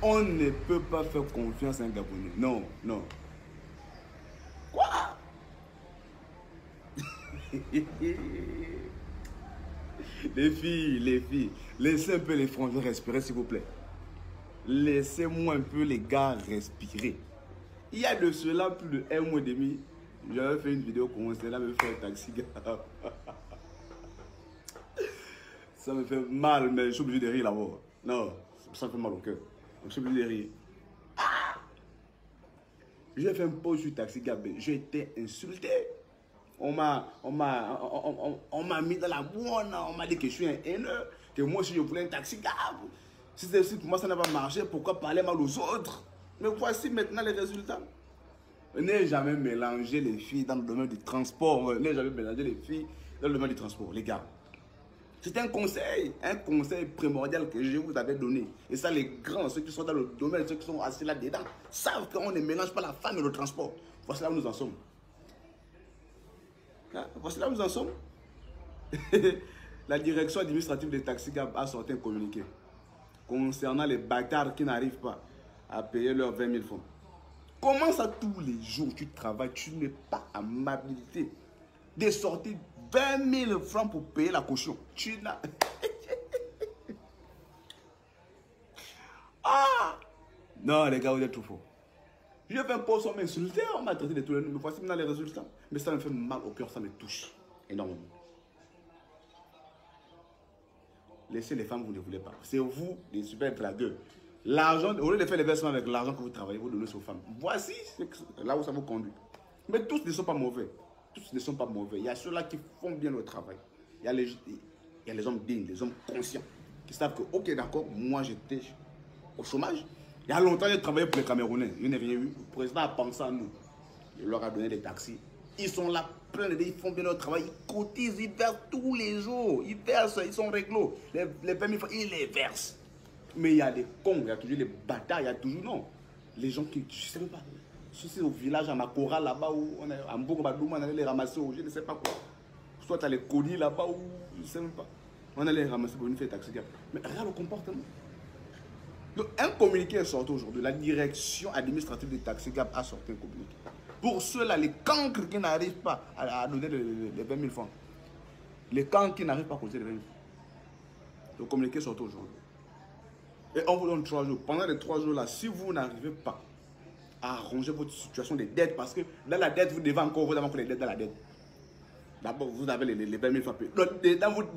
On ne peut pas faire confiance à un Gabonais. Non, non. Quoi? Les filles, laissez un peu les Français respirer, s'il vous plaît. Laissez-moi un peu les gars respirer. Il y a de cela plus de 1 mois et demi, j'avais fait une vidéo pour là me faire un taxi gars. Ça me fait mal, mais je suis obligé de rire là-bas. Non, ça me fait mal au cœur. Je suis obligé de rire. J'ai fait un post sur Taxi Gab, j'ai été insulté. On m'a mis dans la boîte, on m'a dit que je suis un haineux, que moi si je voulais un Taxi Gab. Si pour moi ça n'a pas marché, pourquoi parler mal aux autres? Mais voici maintenant les résultats. N'ayez jamais mélangé les filles dans le domaine du transport. N'ayez jamais mélangé les filles dans le domaine du transport, les gars. C'est un conseil primordial que je vous avais donné. Et ça, les grands, ceux qui sont dans le domaine, ceux qui sont assis là-dedans, savent qu'on ne mélange pas la femme et le transport. Voici là où nous en sommes. Voici là où nous en sommes. La direction administrative des Taxi Gab a sorti un communiqué concernant les bâtards qui n'arrivent pas à payer leurs 20 000 francs. Comment ça, tous les jours tu travailles, tu n'es pas amabilité de sortir 20 000 francs pour payer la caution? Tu n'as... Ah! Non, les gars, vous êtes trop faux. Je fais un post, on m'a insulté, on m'a traité de tous les noms. Mais voici maintenant les résultats. Mais ça me fait mal au cœur, ça me touche énormément. Laissez les femmes, vous ne voulez pas. C'est vous, les super dragueurs. L'argent, au lieu de faire les versements avec l'argent que vous travaillez, vous donnez aux femmes. Voici là où ça vous conduit. Mais tous ne sont pas mauvais. Tous ne sont pas mauvais. Il y a ceux-là qui font bien le travail. Il y a les hommes dignes, les hommes conscients, qui savent que, ok, d'accord, moi j'étais au chômage. Il y a longtemps, j'ai travaillé pour les Camerounais. Je n'ai rien eu. Le président a pensé à nous. Il leur a donné des taxis. Ils sont là, plein d'idées, ils font bien leur travail. Ils cotisent, ils versent tous les jours. Ils versent, ils sont réglo. Les 20 000 francs, ils les versent. Mais il y a des cons, il y a toujours les bâtards, il y a toujours, non. Les gens qui, je ne sais même pas. Si c'est au village, à Makora, là-bas, où on est, à Mbogo-Badouma, on allait les ramasser, je ne sais pas quoi. Soit tu as les colis là-bas, où je ne sais même pas. On allait les ramasser pour une fête taxi. Mais regarde le comportement. Donc, un communiqué est sorti aujourd'hui. La direction administrative des Taxi Gab a sorti un communiqué. Pour ceux-là, les cancres qui n'arrivent pas à donner les 20 000 francs. Les cancres qui n'arrivent pas à causer les 20 000 francs. Le communiqué est sorti aujourd'hui. Et on vous donne 3 jours. Pendant les 3 jours-là, si vous n'arrivez pas à arranger votre situation des dettes, parce que dans la dette, vous devez encore les dettes dans la dette. D'abord, vous avez les 20 000 francs payés. Dans votre...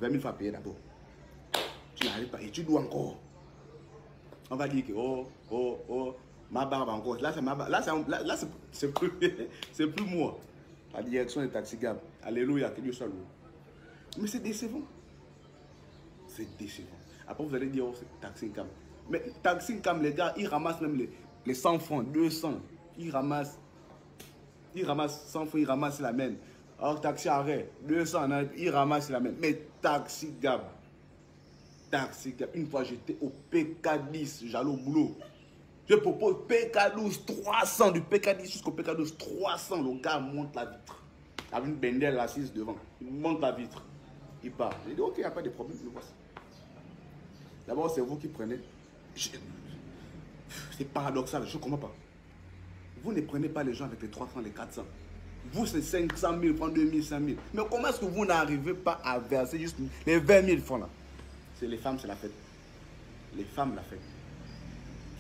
20 000 francs payés d'abord. Tu n'arrives pas et tu dois encore. On va dire que ma barbe encore. Là, c'est plus moi. La direction des Taxi Gab. Alléluia, que Dieu soit loué. Mais c'est décevant. C'est décevant. Après, vous allez dire, oh, c'est Taxi Cam. Mais Taxi Cam, les gars, ils ramassent même les 100 francs, 200. Ils ramassent 100 francs, ils ramassent la même. Alors, Taxi Arrêt, 200, ils ramassent la même. Mais Taxi Gab, une fois j'étais au PK10, j'allais au boulot. Je propose PK12, 300, du PK10 jusqu'au PK12, 300. Le gars monte la vitre. Avec une bendelle assise devant. Il monte la vitre. Il part. J'ai dit, ok, il n'y a pas de problème, je vois ça. D'abord, c'est vous qui prenez. C'est paradoxal, je ne comprends pas. Vous ne prenez pas les gens avec les 300, les 400. Vous, c'est 500 000 francs, 2 000, 5 000. Mais comment est-ce que vous n'arrivez pas à verser juste les 20 000 francs là? C'est les femmes, c'est la fête. Les femmes, la fête.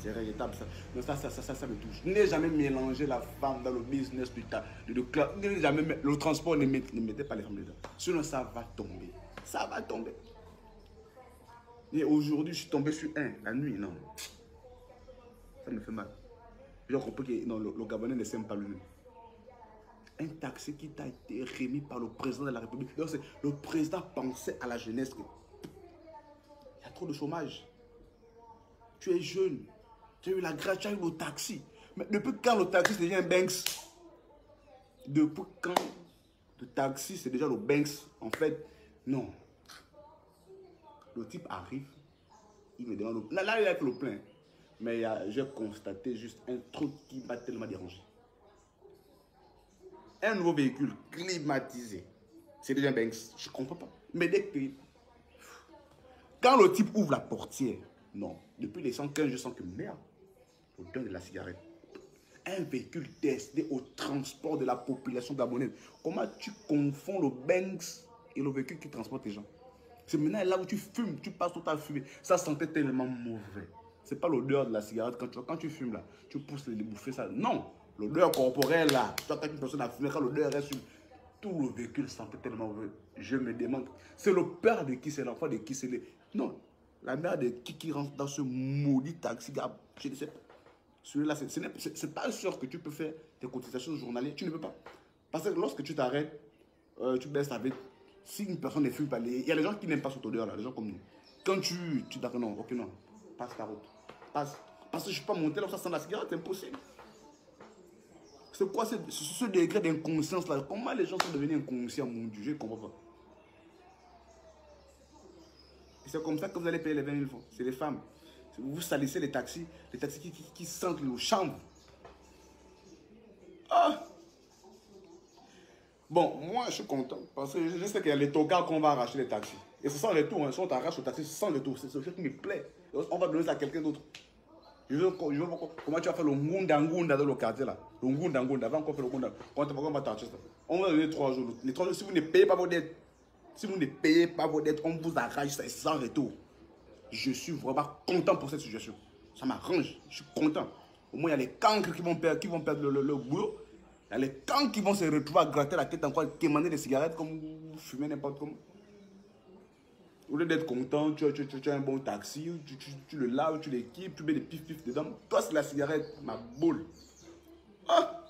C'est regrettable ça. Donc ça me touche. N'ayez jamais mélangé la femme dans le business du club. Le transport, ne mettez pas les femmes dedans. Sinon, ça va tomber. Ça va tomber. Et aujourd'hui, je suis tombé sur un, la nuit, non. Ça me fait mal. J'ai compris que non, le Gabonais ne s'aime pas lui-même. Un taxi qui t'a été remis par le président de la République. Donc, le président pensait à la jeunesse. Il y a trop de chômage. Tu es jeune. Tu as eu la grâce, tu as eu le taxi. Mais depuis quand le taxi c'est déjà un Banks? Depuis quand le taxi c'est déjà le Banks? En fait, non. Le type arrive, Il me demande. Là, il a fait le plein. Mais j'ai constaté juste un truc qui m'a tellement dérangé. Un nouveau véhicule climatisé. C'est déjà un Banks. Je ne comprends pas. Mais dès que. Quand le type ouvre la portière, non. Depuis les 115, je sens que merde. L'odeur de la cigarette. Un véhicule destiné au transport de la population gabonaise. Comment tu confonds le Banks et le véhicule qui transporte les gens? C'est maintenant là où tu fumes, tu passes tout à fumer. Ça sentait tellement mauvais. C'est pas l'odeur de la cigarette. Quand tu fumes là, tu pousses les bouffées, ça. Non, l'odeur corporelle là. Toi, quand une personne a fumé, quand l'odeur est sur tout le véhicule sentait tellement mauvais. Je me demande, c'est le père de qui c'est l'enfant de qui c'est le. Non, la mère de qui rentre dans ce maudit taxi, je ne sais pas. Celui-là, c'est pas sûr que tu peux faire tes cotisations journalières. Tu ne peux pas. Parce que lorsque tu t'arrêtes, tu baisses ta vie. Si une personne ne fume pas, il y a des gens qui n'aiment pas cette odeur-là, des gens comme nous. Quand tu t'arrêtes, non, ok, non, passe ta route. Passe. Parce que je ne suis pas monté là, ça sent la cigarette, c'est impossible. C'est quoi ce degré d'inconscience-là? Comment les gens sont devenus inconscients, mon Dieu, je ne comprends pas. C'est comme ça que vous allez payer les 20 000 francs. C'est les femmes. Vous salissez les taxis qui sentent le chanvre. Ah! Bon, moi, je suis content parce que je sais qu'il y a les tocards qu'on va arracher les taxis. Et c'est sans retour. Hein. Si on t'arrache le taxi, c'est sans retour. C'est ce qui me plaît. On va donner ça à quelqu'un d'autre. Je veux comment tu vas faire le ngunda dans le quartier là. Le ngunda. Avant qu'on fait le ngunda. Quand on va t'arracher ça. On va donner 3 jours. Les 3 jours, si vous ne payez pas vos dettes, on vous arrache ça sans retour. Je suis vraiment content pour cette situation. Ça m'arrange. Je suis content. Au moins, il y a les cancres qui vont perdre le boulot. Il y a les cancres qui vont se retrouver à gratter la tête encore, quémander des cigarettes comme vous fumez n'importe comment. Au lieu d'être content, tu as un bon taxi, tu le laves, tu l'équipes, tu mets des pif-pif dedans. Toi, c'est la cigarette, ma boule. Ah!